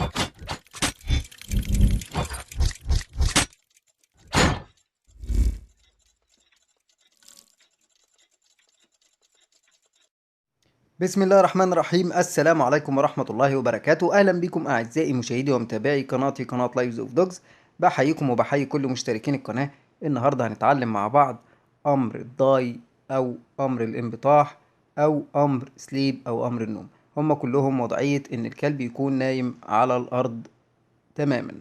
بسم الله الرحمن الرحيم. السلام عليكم ورحمة الله وبركاته. أهلا بكم أعزائي مشاهدي ومتابعي قناة لايفز اوف دوجز. بحييكم وبحيي كل مشتركين القناة. النهاردة هنتعلم مع بعض أمر الضاي أو أمر الانبطاح أو أمر سليب أو أمر النوم. هما كلهم وضعية إن الكلب يكون نايم على الأرض تماما.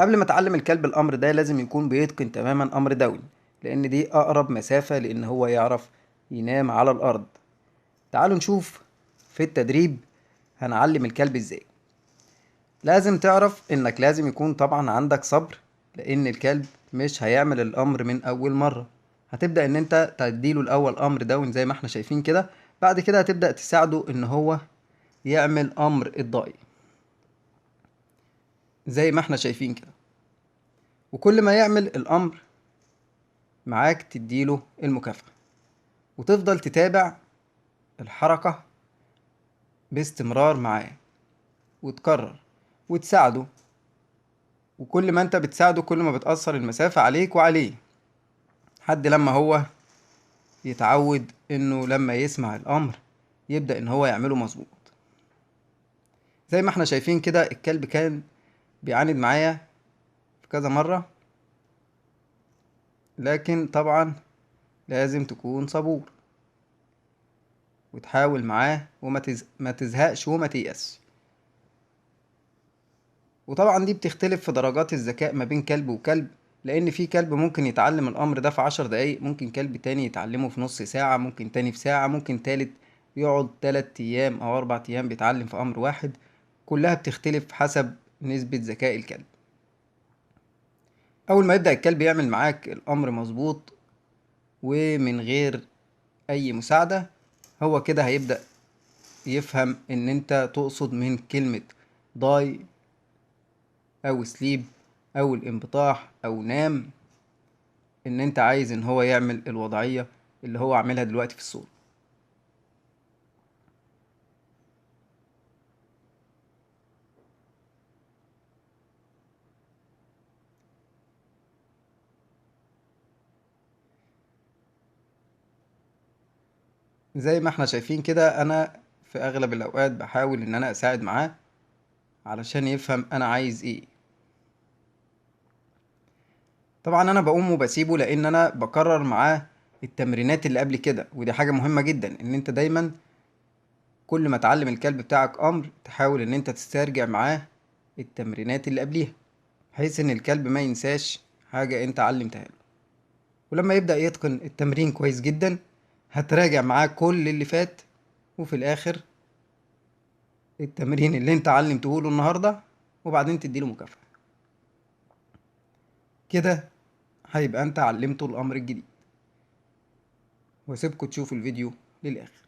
قبل ما أتعلم الكلب الأمر ده لازم يكون بيتقن تماما أمر داون، لأن دي أقرب مسافة لأن هو يعرف ينام على الأرض. تعالوا نشوف في التدريب هنعلم الكلب ازاي. لازم تعرف انك لازم يكون طبعا عندك صبر، لان الكلب مش هيعمل الامر من اول مرة. هتبدأ ان انت تديله الاول امر داون زي ما احنا شايفين كده، بعد كده هتبدأ تساعده ان هو يعمل امر الضاي زي ما احنا شايفين كده. وكل ما يعمل الامر معاك تديله المكافأة، وتفضل تتابع الحركة باستمرار معاه وتكرر وتساعده. وكل ما انت بتساعده كل ما بتأثر المسافة عليك وعليه، لحد لما هو يتعود انه لما يسمع الامر يبدأ ان هو يعمله مظبوط. زي ما احنا شايفين كده الكلب كان بيعاند معايا في كذا مرة، لكن طبعا لازم تكون صبور وتحاول معاه ما تزهقش وما تيأسش. وطبعا دي بتختلف في درجات الذكاء ما بين كلب وكلب، لان في كلب ممكن يتعلم الامر ده في 10 دقايق، ممكن كلب تاني يتعلمه في نص ساعة، ممكن تاني في ساعة، ممكن تالت يقعد 3 ايام او 4 ايام بيتعلم في امر واحد. كلها بتختلف حسب نسبة ذكاء الكلب. اول ما يبدأ الكلب يعمل معاك الامر مظبوط ومن غير اي مساعدة، هو كده هيبدأ يفهم ان انت تقصد من كلمة ضاي او سليب او الانبطاح او نام ان انت عايز ان هو يعمل الوضعية اللي هو عاملها دلوقتي في الصورة. زي ما احنا شايفين كده انا في اغلب الاوقات بحاول ان انا اساعد معاه علشان يفهم انا عايز ايه. طبعا انا بقوم وبسيبه لان انا بكرر معاه التمرينات اللي قبل كده، ودي حاجة مهمة جدا ان انت دايما كل ما تعلم الكلب بتاعك امر تحاول ان انت تسترجع معاه التمرينات اللي قبليها، بحيث ان الكلب ما ينساش حاجة انت علمتها له. ولما يبدأ يتقن التمرين كويس جدا هتراجع معاه كل اللي فات، وفي الاخر التمرين اللي انت علمته له النهارده وبعدين تديله مكافأة. كده هيبقى انت علمته الامر الجديد. واسيبكم تشوفوا الفيديو للاخر.